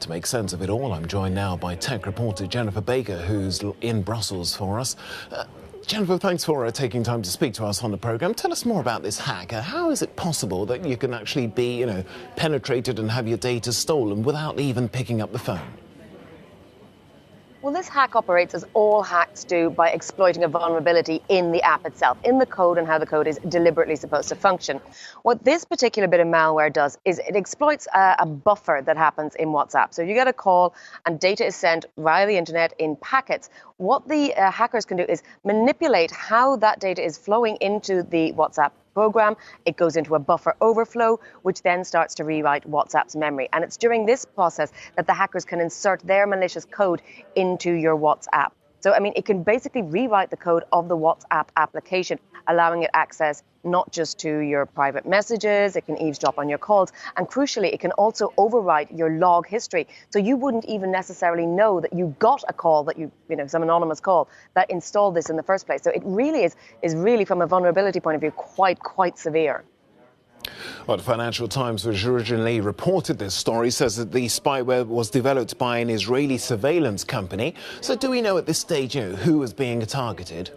To make sense of it all, I'm joined now by tech reporter Jennifer Baker, who's in Brussels for us. Jennifer, thanks for taking time to speak to us on the programme. Tell us more about this hack. How is it possible that you can actually be, penetrated and have your data stolen without even picking up the phone? Well, this hack operates as all hacks do by exploiting a vulnerability in the app itself, in the code and how the code is deliberately supposed to function. What this particular bit of malware does is it exploits a buffer that happens in WhatsApp. So you get a call and data is sent via the internet in packets. What the hackers can do is manipulate how that data is flowing into the WhatsApp program. It goes into a buffer overflow, which then starts to rewrite WhatsApp's memory. And it's during this process that the hackers can insert their malicious code into your WhatsApp. So, it can basically rewrite the code of the WhatsApp application, allowing it access not just to your private messages, it can eavesdrop on your calls, and crucially, it can also overwrite your log history. So you wouldn't even necessarily know that you got a call that some anonymous call that installed this in the first place. So it really is really, from a vulnerability point of view, quite severe. Well, the Financial Times, which originally reported this story, says that the spyware was developed by an Israeli surveillance company. So do we know at this stage, who was being targeted?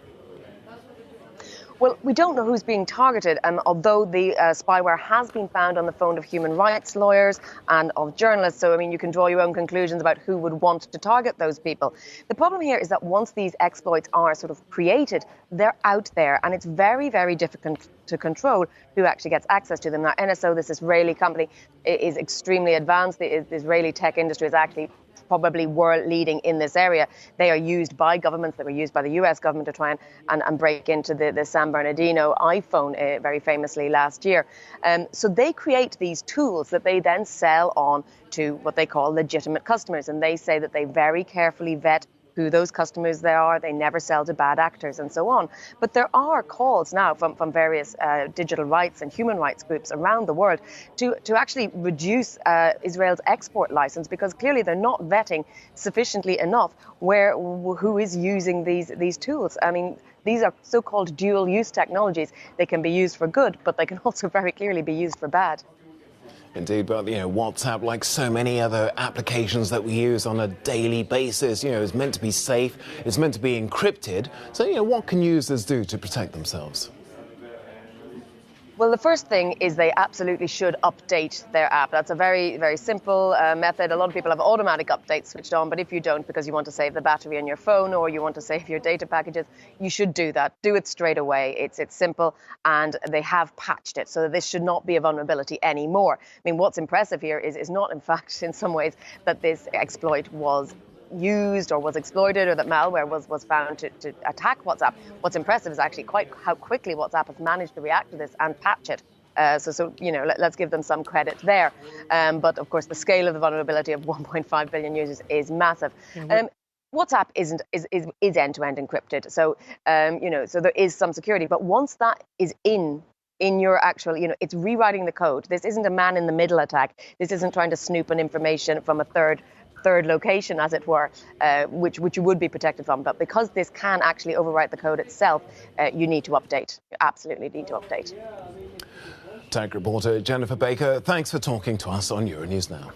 Well, we don't know who's being targeted, although the spyware has been found on the phone of human rights lawyers and of journalists. So, you can draw your own conclusions about who would want to target those people. The problem here is that once these exploits are sort of created, they're out there, and it's very, very difficult to control who actually gets access to them. Now, NSO, this Israeli company, is extremely advanced. The Israeli tech industry is actually probably world leading in this area. They are used by governments. They were used by the US government to try and break into the San Bernardino iPhone very famously last year. So they create these tools that they then sell on to what they call legitimate customers. And they say that they very carefully vet who those customers they are. They never sell to bad actors and so on. But there are calls now from various digital rights and human rights groups around the world to actually reduce Israel's export license, because clearly they're not vetting sufficiently enough who is using these tools. These are so-called dual-use technologies. They can be used for good, but they can also very clearly be used for bad. Indeed, but WhatsApp, like so many other applications that we use on a daily basis, is meant to be safe, it's meant to be encrypted. So, what can users do to protect themselves? Well, the first thing is they absolutely should update their app. That's a very, very simple method. A lot of people have automatic updates switched on, but if you don't, because you want to save the battery on your phone or you want to save your data packages, you should do that. Do it straight away. It's simple, and they have patched it, so this should not be a vulnerability anymore. What's impressive here is not, in fact, in some ways, that this exploit was used or was exploited, or that malware was found to attack WhatsApp. What's impressive is actually quite how quickly WhatsApp has managed to react to this and patch it. Let's give them some credit there. But of course, the scale of the vulnerability of 1.5 billion users is massive. WhatsApp is end-to-end encrypted, so so there is some security. But once that is in your actual, it's rewriting the code. This isn't a man-in-the-middle attack. This isn't trying to snoop an information from a third location, as it were, which you would be protected from. But because this can actually overwrite the code itself, you need to update. You absolutely need to update. Tech reporter Jennifer Baker, thanks for talking to us on Euronews Now.